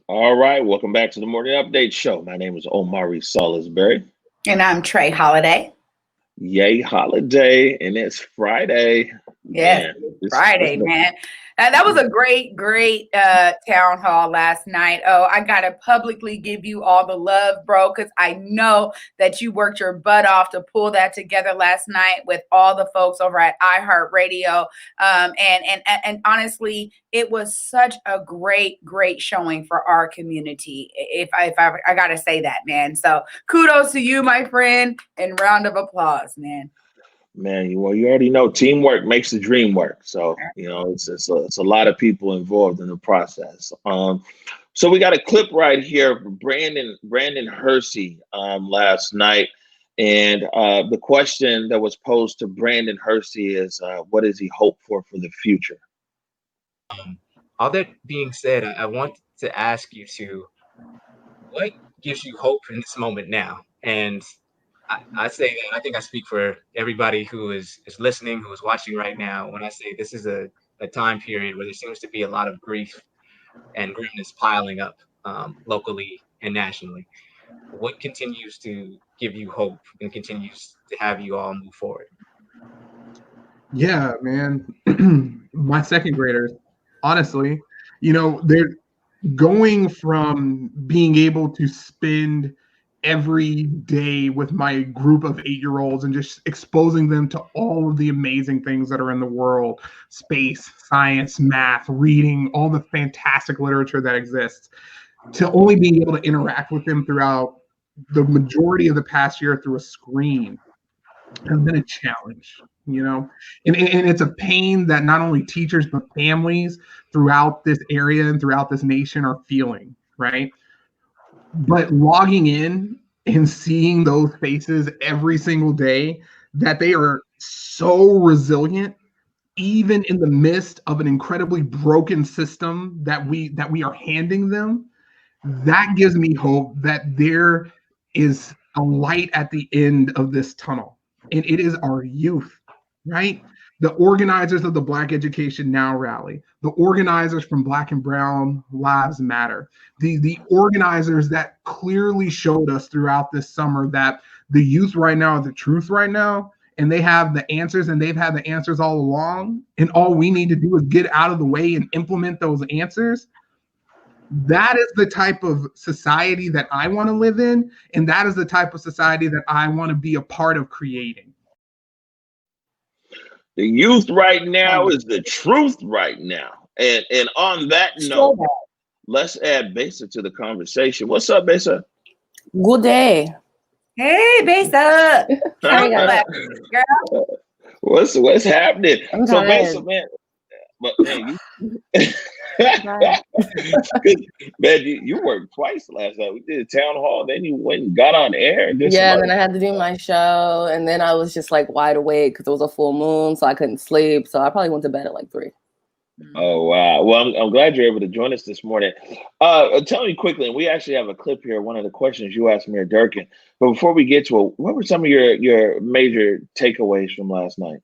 All right, welcome back to the Morning Update Show. My name is Omari Salisbury. And I'm Trey Holiday. Yay, holiday, and it's Friday. Yes, Friday, man. That was a great town hall last night. Oh, I got to publicly give you all the love, bro, because I know that you worked your butt off to pull that together last night with all the folks over at iHeartRadio. And honestly, it was such a great showing for our community. If I got to say that, man. So kudos to you, my friend, and round of applause, man. Man, well, you already know teamwork makes the dream work. So, it's a lot of people involved in the process. So we got a clip right here of Brandon Hersey last night. And the question that was posed to Brandon Hersey is, what does he hope for the future? All that being said, I want to ask you what gives you hope in this moment now? And I say that I think I speak for everybody who is listening, who is watching right now, when I say this is a time period where there seems to be a lot of grief and grimness piling up locally and nationally. What continues to give you hope and continues to have you all move forward? Yeah, man. My second graders, honestly, they're going from being able to spend every day with my group of 8-year-olds and just exposing them to all of the amazing things that are in the world, space, science, math, reading, all the fantastic literature that exists, to only being able to interact with them throughout the majority of the past year through a screen has been a challenge, and it's a pain that not only teachers but families throughout this area and throughout this nation are feeling, right? But logging in and seeing those faces every single day, that they are so resilient, even in the midst of an incredibly broken system that we are handing them, that gives me hope that there is a light at the end of this tunnel. And it is our youth, right? The organizers of the Black Education Now rally, the organizers from Black and Brown Lives Matter, the organizers that clearly showed us throughout this summer that the youth right now are the truth right now, and they have the answers, and they've had the answers all along, and all we need to do is get out of the way and implement those answers. That is the type of society that I want to live in, and that is the type of society that I want to be a part of creating. The youth right now is the truth right now. And on that note, let's add Besa to the conversation. What's up, Besa? Good day. Hey, Besa. Girl. What's happening? I'm so tired. Besa, man, but man, you worked twice last night. We did a town hall, then you went and got on air. And then I had to do my show, and then I was just like wide awake because it was a full moon, so I couldn't sleep. So I probably went to bed at like 3. Oh wow! Well, I'm glad you're able to join us this morning. Tell me quickly, and we actually have a clip here. One of the questions you asked Mayor Durkin. But before we get to it, what were some of your major takeaways from last night?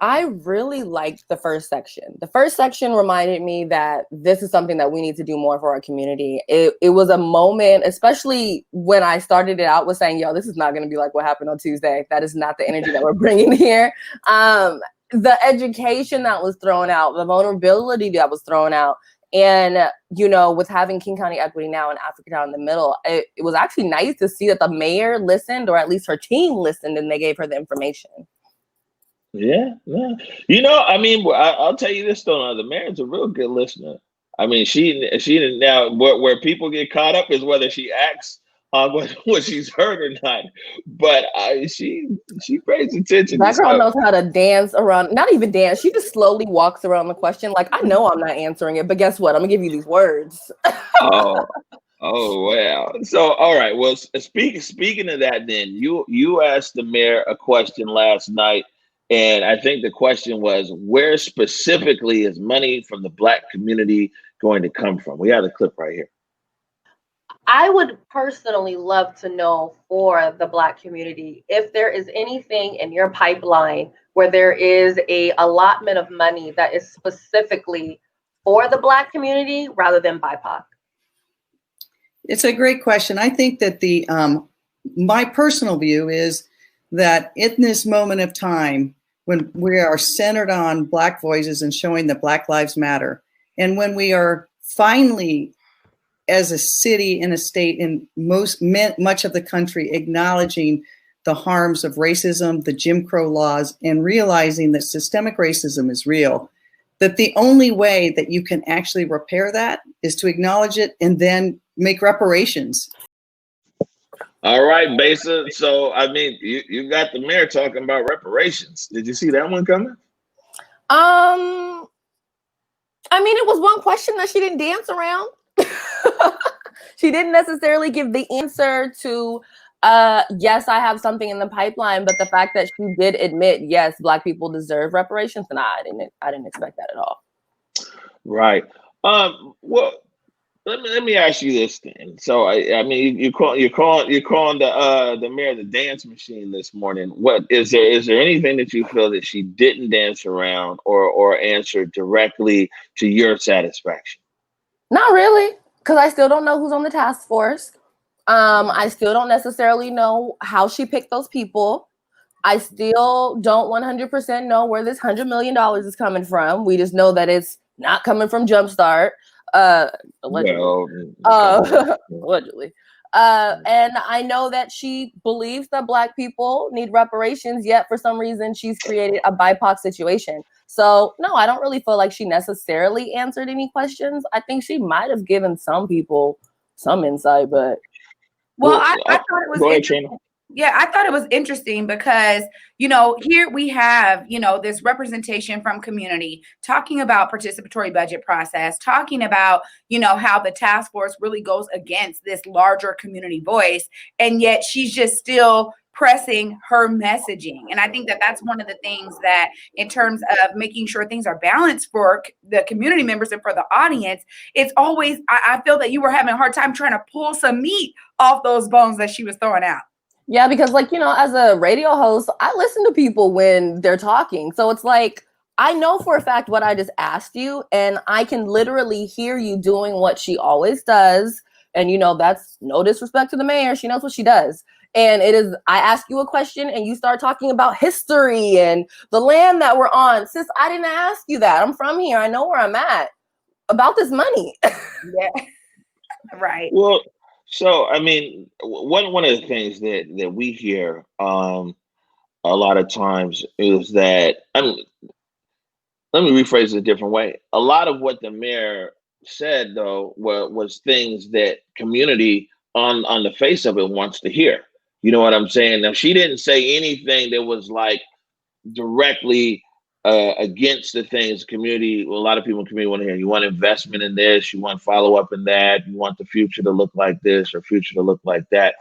I really liked the first section. The first section reminded me that this is something that we need to do more for our community. It was a moment, especially when I started it out with saying, this is not going to be like what happened on Tuesday. That is not the energy that we're bringing here. The education that was thrown out, the vulnerability that was thrown out, and, with having King County Equity Now and Africatown in the middle, it was actually nice to see that the mayor listened, or at least her team listened, and they gave her the information. Yeah. I'll tell you this though. The mayor's a real good listener. I mean, she now where people get caught up is whether she acts on what she's heard or not. But she pays attention. That girl knows how to dance around. Not even dance. She just slowly walks around the question. Like, I know I'm not answering it, but guess what? I'm gonna give you these words. Oh wow. So all right. Well, speaking of that, then you asked the mayor a question last night. And I think the question was, where specifically is money from the Black community going to come from? We have the clip right here. I would personally love to know for the Black community if there is anything in your pipeline where there is a allotment of money that is specifically for the Black community rather than BIPOC? It's a great question. I think that the my personal view is that in this moment of time, when we are centered on Black voices and showing that Black lives matter, and when we are finally, as a city and a state in much of the country, acknowledging the harms of racism, the Jim Crow laws, and realizing that systemic racism is real, that the only way that you can actually repair that is to acknowledge it and then make reparations. All right, Besa. So, I mean, you got the mayor talking about reparations. Did you see that one coming? I mean, it was one question that she didn't dance around. She didn't necessarily give the answer to, yes, I have something in the pipeline, but the fact that she did admit, yes, Black people deserve reparations, and I didn't expect that at all. Right. Well, let me ask you this then. So, I mean, you're calling the mayor the dance machine this morning. What is there anything that you feel that she didn't dance around or answer directly to your satisfaction? Not really, because I still don't know who's on the task force. I still don't necessarily know how she picked those people. I still don't 100% know where this $100 million is coming from. We just know that it's not coming from Jumpstart, allegedly. Well, allegedly. And I know that she believes that Black people need reparations, yet for some reason she's created a BIPOC situation. So no, I don't really feel like she necessarily answered any questions. I think she might have given some people some insight, but well, I thought it was interesting. Yeah, I thought it was interesting because, you know, here we have, you know, this representation from community talking about participatory budget process, talking about, you know, how the task force really goes against this larger community voice. And yet she's just still pressing her messaging. And I think that that's one of the things that in terms of making sure things are balanced for the community members and for the audience, it's always, I feel that you were having a hard time trying to pull some meat off those bones that she was throwing out. Yeah, because like, you know, as a radio host, I listen to people when they're talking. So it's like, I know for a fact what I just asked you, and I can literally hear you doing what she always does. And, you know, that's no disrespect to the mayor. She knows what she does. And it is, I ask you a question and you start talking about history and the land that we're on. Sis, I didn't ask you that. I'm from here. I know where I'm at. About this money. Yeah. Right. Well, so, I mean, one of the things that we hear a lot of times is that, I mean, let me rephrase it a different way. A lot of what the mayor said, though, was things that community on the face of it wants to hear. You know what I'm saying? Now, she didn't say anything that was like directly against the things community, a lot of people in the community want to hear. You want investment in this, you want follow up in that, you want the future to look like this or future to look like that.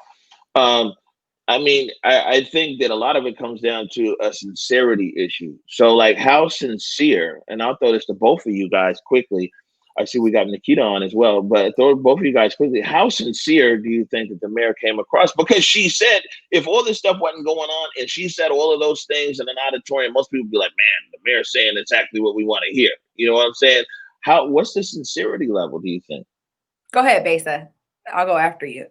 I mean, I think that a lot of it comes down to a sincerity issue. So like how sincere, and I'll throw this to both of you guys quickly. I see we got Nikkita on as well, but throw both of you guys quickly. How sincere do you think that the mayor came across? Because she said, if all this stuff wasn't going on and she said all of those things in an auditorium, most people would be like, man, the mayor's saying exactly what we want to hear. You know what I'm saying? What's the sincerity level, do you think? Go ahead, Besa. I'll go after you.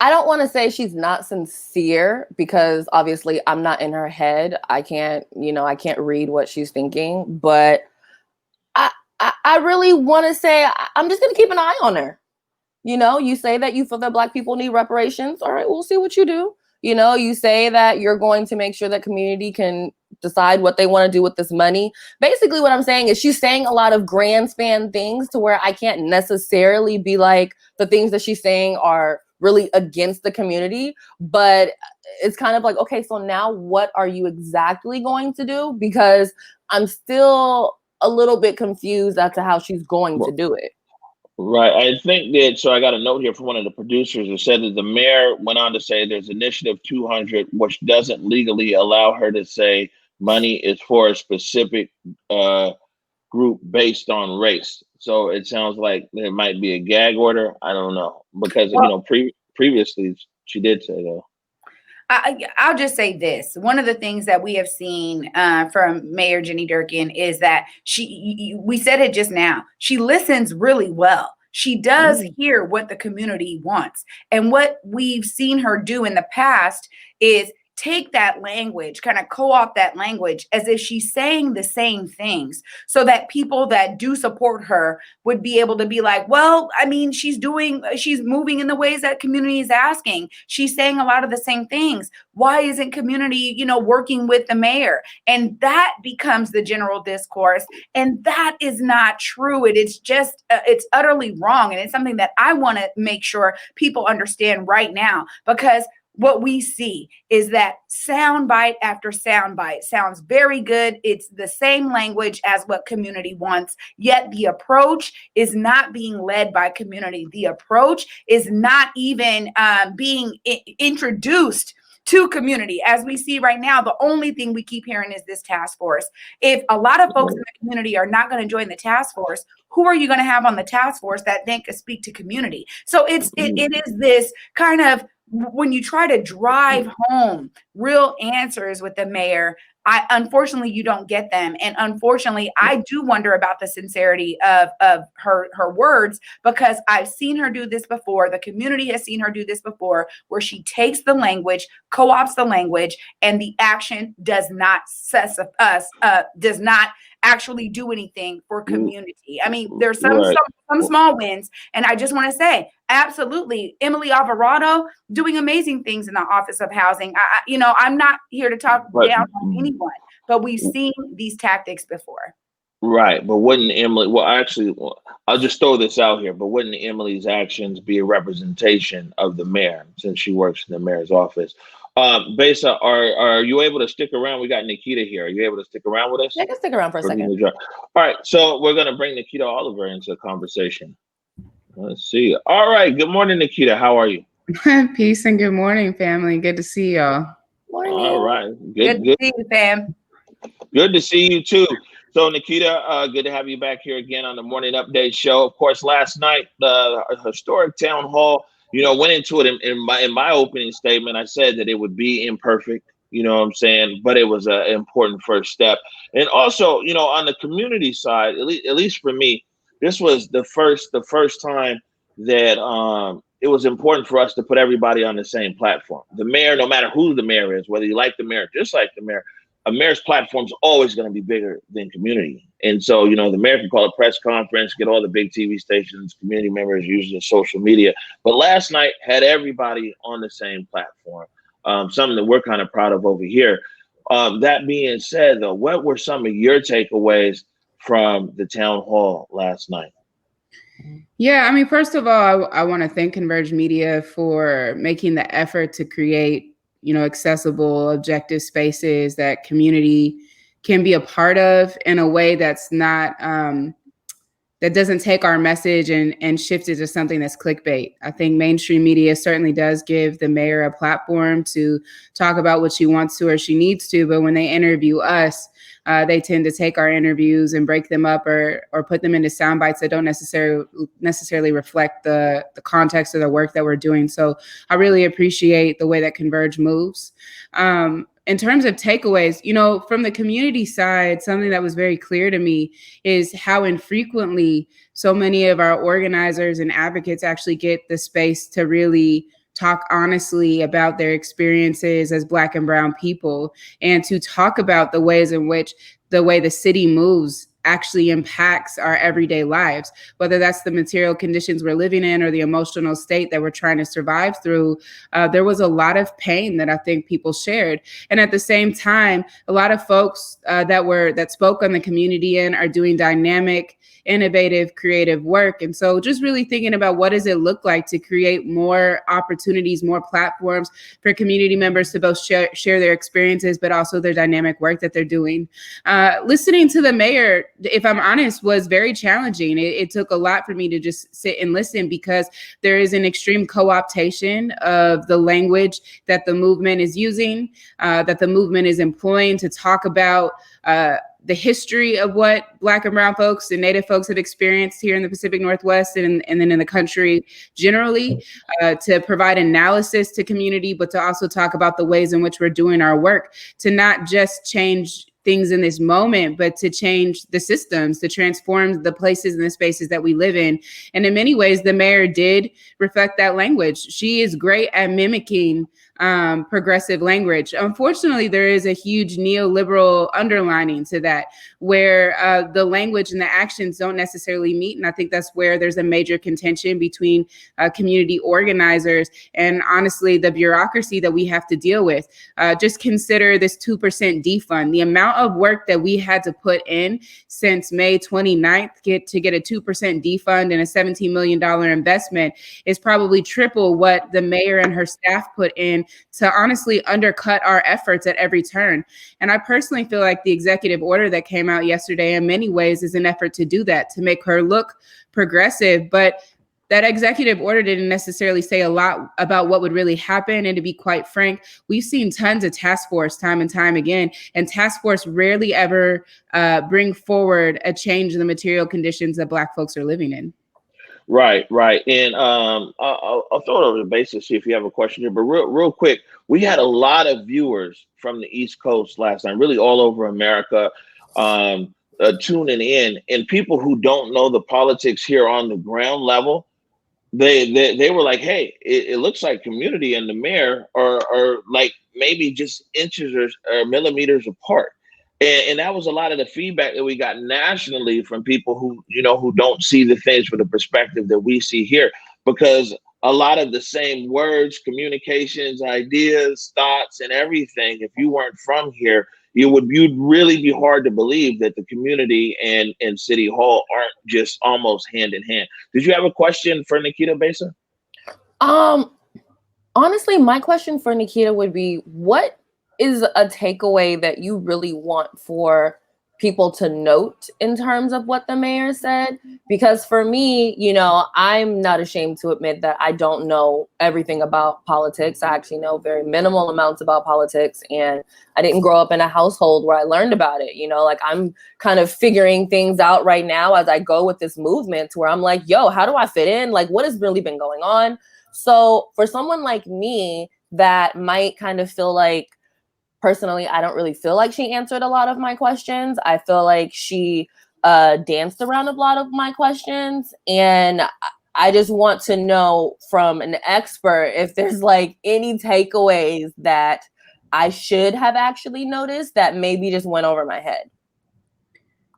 I don't want to say she's not sincere because obviously I'm not in her head. I can't read what she's thinking, but I really want to say I'm just going to keep an eye on her. You know, you say that you feel that Black people need reparations. All right, we'll see what you do. You know, you say that you're going to make sure that community can decide what they want to do with this money. Basically, what I'm saying is she's saying a lot of grand span things to where I can't necessarily be like the things that she's saying are really against the community, but it's kind of like, okay, so now what are you exactly going to do? Because I'm still a little bit confused as to how she's going to do it. Right. I think that, so I got a note here from one of the producers who said that the mayor went on to say there's Initiative 200, which doesn't legally allow her to say money is for a specific group based on race. So it sounds like there might be a gag order. I don't know, because, you know, previously she did say that. I'll just say this. One of the things that we have seen from Mayor Jenny Durkin is that we said it just now, she listens really well. She does hear what the community wants. And what we've seen her do in the past is take that language, kind of co-opt that language as if she's saying the same things, so that people that do support her would be able to be like, well, I mean, she's moving in the ways that community is asking. She's saying a lot of the same things. Why isn't community, working with the mayor? And that becomes the general discourse. And that is not true. It's just, it's utterly wrong. And it's something that I want to make sure people understand right now, because what we see is that soundbite after soundbite sounds very good. It's the same language as what community wants, yet the approach is not being led by community. The approach is not even being introduced to community. As we see right now, the only thing we keep hearing is this task force. If a lot of folks in the community are not going to join the task force, who are you going to have on the task force that then could speak to community? So it is this kind of, when you try to drive home real answers with the mayor, unfortunately, you don't get them. And unfortunately, I do wonder about the sincerity of her words, because I've seen her do this before. The community has seen her do this before, where she takes the language, co-opts the language, and the action does not does not actually do anything for community. I mean, there's some small wins. And I just want to say, absolutely, Emily Alvarado doing amazing things in the Office of Housing. I'm not here to talk down on anyone, but we've seen these tactics before. Right. But wouldn't Emily, I'll just throw this out here, but wouldn't Emily's actions be a representation of the mayor, since she works in the mayor's office? Besa, are you able to stick around? We got Nikkita here. Are you able to stick around with us? Yeah, I can stick around for a second. All right. So we're going to bring Nikkita Oliver into the conversation. Let's see. All right. Good morning, Nikkita. How are you? Peace and good morning, family. Good to see y'all. Morning. All right. Good to see you, fam. Good to see you too. So Nikkita, good to have you back here again on the Morning Update Show. Of course, last night, the historic town hall, went into it in my opening statement. I said that it would be imperfect, you know what I'm saying? But it was an important first step. And also, on the community side, at least for me, this was the first time that it was important for us to put everybody on the same platform. The mayor, no matter who the mayor is, whether you like the mayor, dislike the mayor, a mayor's platform is always going to be bigger than community. And so, the mayor can call a press conference, get all the big TV stations, community members using social media. But last night had everybody on the same platform, something that we're kind of proud of over here. That being said, though, what were some of your takeaways from the town hall last night? Yeah, I mean, first of all, I want to thank Converge Media for making the effort to create, accessible, objective spaces that community can be a part of in a way that's not, that doesn't take our message and shift it to something that's clickbait. I think mainstream media certainly does give the mayor a platform to talk about what she wants to or she needs to, but when they interview us, they tend to take our interviews and break them up or put them into sound bites that don't necessarily reflect the context of the work that we're doing. So I really appreciate the way that Converge moves. In terms of takeaways, from the community side, something that was very clear to me is how infrequently so many of our organizers and advocates actually get the space to really talk honestly about their experiences as Black and Brown people, and to talk about the ways in which the way the city moves actually impacts our everyday lives, whether that's the material conditions we're living in or the emotional state that we're trying to survive through. There was a lot of pain that I think people shared. And at the same time, a lot of folks that spoke on the community end are doing dynamic, innovative, creative work. And so just really thinking about what does it look like to create more opportunities, more platforms for community members to both share their experiences, but also their dynamic work that they're doing. Listening to the mayor, if I'm honest, was very challenging. It took a lot for me to just sit and listen, because there is an extreme co-optation of the language that the movement is using, that the movement is employing to talk about the history of what Black and brown folks and Native folks have experienced here in the Pacific Northwest and then in the country generally, to provide analysis to community, but to also talk about the ways in which we're doing our work to not just change things in this moment, but to change the systems, to transform the places and the spaces that we live in. And in many ways, the mayor did reflect that language. She is great at mimicking progressive language. Unfortunately, there is a huge neoliberal underlining to that, where the language and the actions don't necessarily meet. And I think that's where there's a major contention between community organizers and honestly, the bureaucracy that we have to deal with. Just consider this 2% defund, the amount of work that we had to put in since May 29th to get a 2% defund and a $17 million investment is probably triple what the mayor and her staff put in to honestly undercut our efforts at every turn. And I personally feel like the executive order that came out yesterday in many ways is an effort to do that, to make her look progressive. But that executive order didn't necessarily say a lot about what would really happen. And to be quite frank, we've seen tons of task force time and time again, and task force rarely ever bring forward a change in the material conditions that Black folks are living in. Right. And I'll throw it over to Besa to see if you have a question here. But real quick, we had a lot of viewers from the East Coast last night, really all over America, tuning in. And people who don't know the politics here on the ground level, they were like, hey, it looks like community and the mayor are like maybe just inches or millimeters apart. And that was a lot of the feedback that we got nationally from people who don't see the things from the perspective that we see here, because a lot of the same words, communications, ideas, thoughts, and everything, if you weren't from here, you'd really be hard to believe that the community and City Hall aren't just almost hand in hand. Did you have a question for Nikkita, Besa? Honestly, my question for Nikkita would be, what is a takeaway that you really want for people to note in terms of what the mayor said? Because for me, I'm not ashamed to admit that I don't know everything about politics. I actually know very minimal amounts about politics, and I didn't grow up in a household where I learned about it. I'm kind of figuring things out right now as I go with this movement, where I'm like, yo, how do I fit in? Like, what has really been going on? So for someone like me that might kind of feel like, personally, I don't really feel like she answered a lot of my questions. I feel like she danced around a lot of my questions. And I just want to know from an expert if there's like any takeaways that I should have actually noticed that maybe just went over my head.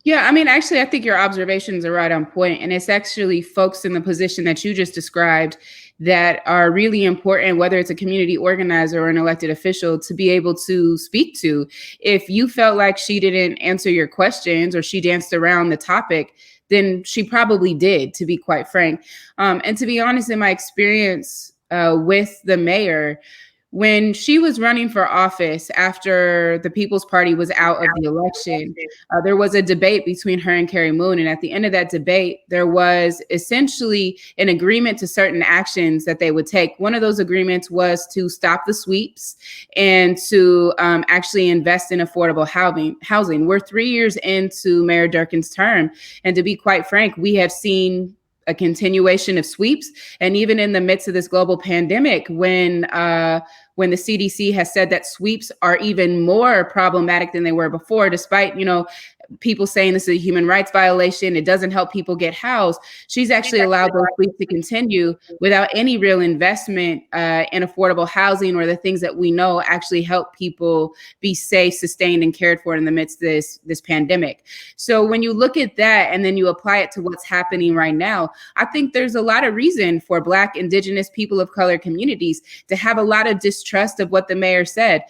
Yeah, I mean, actually, I think your observations are right on point. And it's actually folks in the position that you just described that are really important, whether it's a community organizer or an elected official, to be able to speak to. If you felt like she didn't answer your questions or she danced around the topic, then she probably did, to be quite frank. And to be honest, in my experience with the mayor, when she was running for office after the People's Party was out of the election, there was a debate between her and Carrie Moon. And at the end of that debate, there was essentially an agreement to certain actions that they would take. One of those agreements was to stop the sweeps and to actually invest in affordable housing. We're 3 years into Mayor Durkin's term. And to be quite frank, we have seen a continuation of sweeps. And even in the midst of this global pandemic, when the CDC has said that sweeps are even more problematic than they were before, despite, people saying this is a human rights violation, it doesn't help people get housed, she's actually allowed those sweeps to continue without any real investment in affordable housing or the things that we know actually help people be safe, sustained, and cared for in the midst of this pandemic. So when you look at that and then you apply it to what's happening right now, I think there's a lot of reason for Black, Indigenous, people of color communities to have a lot of distrust of what the mayor said.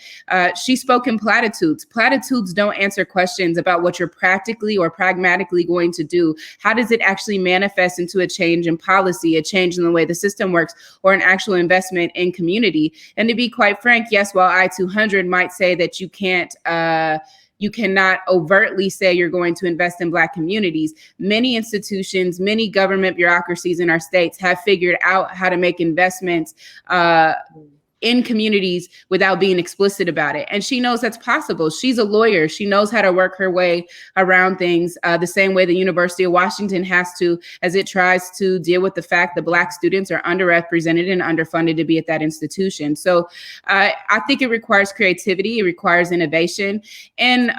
She spoke in platitudes. Platitudes don't answer questions about what you're practically or pragmatically going to do. How does it actually manifest into a change in policy, a change in the way the system works, or an actual investment in community? And to be quite frank, yes, while I-200 might say that you cannot overtly say you're going to invest in Black communities, many institutions, many government bureaucracies in our states have figured out how to make investments in communities without being explicit about it. And she knows that's possible. She's a lawyer. She knows how to work her way around things the same way the University of Washington has to, as it tries to deal with the fact that Black students are underrepresented and underfunded to be at that institution. So I think it requires creativity. It requires innovation. And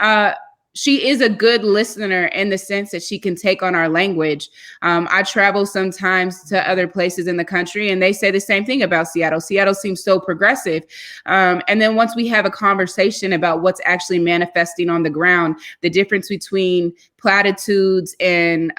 she is a good listener in the sense that she can take on our language. I travel sometimes to other places in the country and they say the same thing about Seattle. Seattle seems so progressive. And then once we have a conversation about what's actually manifesting on the ground, the difference between platitudes and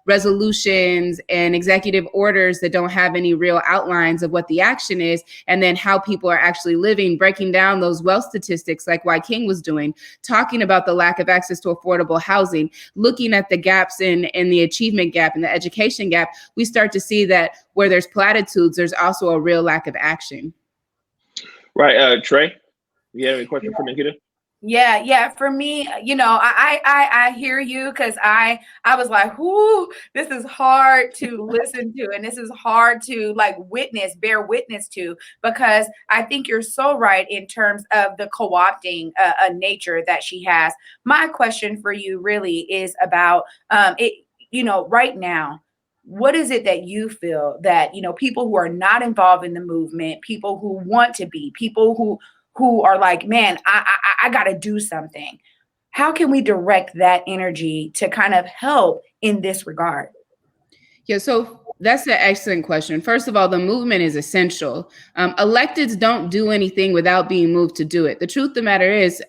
resolutions and executive orders that don't have any real outlines of what the action is, and then how people are actually living, breaking down those wealth statistics like Y King was doing, talking about the lack of access to affordable housing, looking at the gaps in the achievement gap and the education gap, we start to see that where there's platitudes, there's also a real lack of action. Right. Trey, you have any question for Nikkita? Yeah. For me, I hear you, because I was like, whoo, this is hard to listen to, and this is hard to bear witness to, because I think you're so right in terms of the co-opting nature that she has. My question for you really is about right now. What is it that you feel that, people who are not involved in the movement, people who want to be, people who are like, man, I got to do something. How can we direct that energy to kind of help in this regard? Yeah, so that's an excellent question. First of all, the movement is essential. Electeds don't do anything without being moved to do it. The truth of the matter is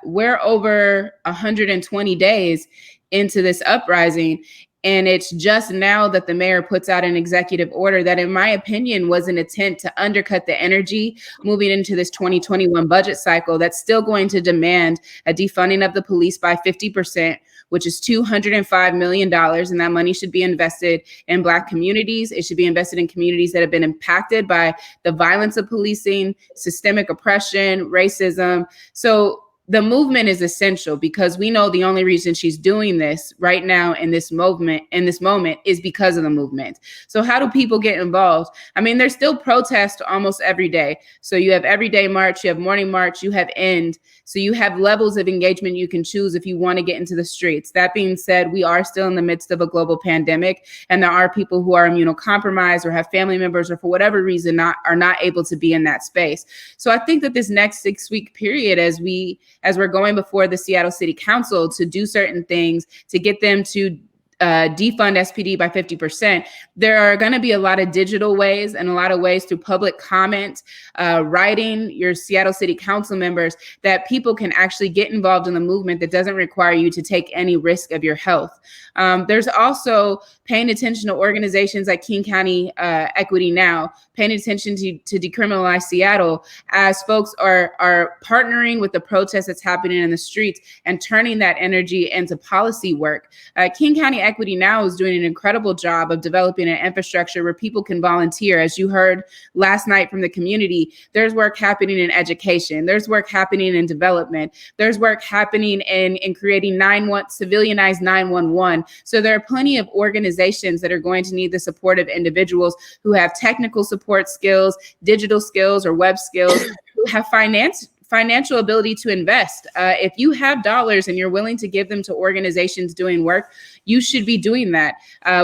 we're over 120 days into this uprising. And it's just now that the mayor puts out an executive order that, in my opinion, was an attempt to undercut the energy moving into this 2021 budget cycle that's still going to demand a defunding of the police by 50%, which is $205 million. And that money should be invested in Black communities. It should be invested in communities that have been impacted by the violence of policing, systemic oppression, racism. So the movement is essential, because we know the only reason she's doing this right now in this moment is because of the movement. So how do people get involved? I mean, there's still protests almost every day. So you have everyday march, you have morning march, you have end. So you have levels of engagement you can choose if you want to get into the streets. That being said, we are still in the midst of a global pandemic, and there are people who are immunocompromised or have family members or for whatever reason are not able to be in that space. So I think that this next 6-week period, as we're going before the Seattle City Council to do certain things to get them to defund SPD by 50%, there are going to be a lot of digital ways and a lot of ways through public comment, writing your Seattle City Council members, that people can actually get involved in the movement that doesn't require you to take any risk of your health. There's also paying attention to organizations like King County Equity Now, paying attention to decriminalize Seattle, as folks are partnering with the protests that's happening in the streets and turning that energy into policy work. King County Equity Now is doing an incredible job of developing an infrastructure where people can volunteer. As you heard last night from the community, there's work happening in education. There's work happening in development. There's work happening in creating civilianized 911. So there are plenty of organizations that are going to need the support of individuals who have technical support skills, digital skills, or web skills, who have financial ability to invest. If you have dollars and you're willing to give them to organizations doing work, you should be doing that.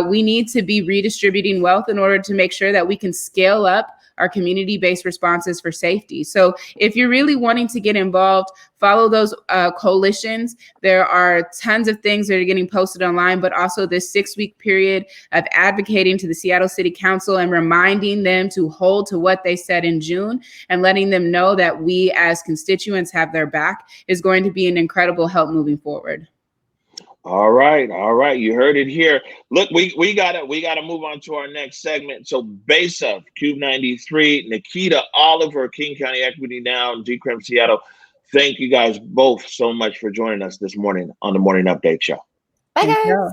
We need to be redistributing wealth in order to make sure that we can scale up our community-based responses for safety. So if you're really wanting to get involved, follow those coalitions. There are tons of things that are getting posted online, but also this 6-week period of advocating to the Seattle City Council and reminding them to hold to what they said in June and letting them know that we as constituents have their back is going to be an incredible help moving forward. All right. You heard it here. Look, we gotta move on to our next segment. So Besa, KUBE 93, Nikkita, Oliver, King County Equity Now, Decrim Seattle. Thank you guys both so much for joining us this morning on the Morning Update Show. Bye, guys.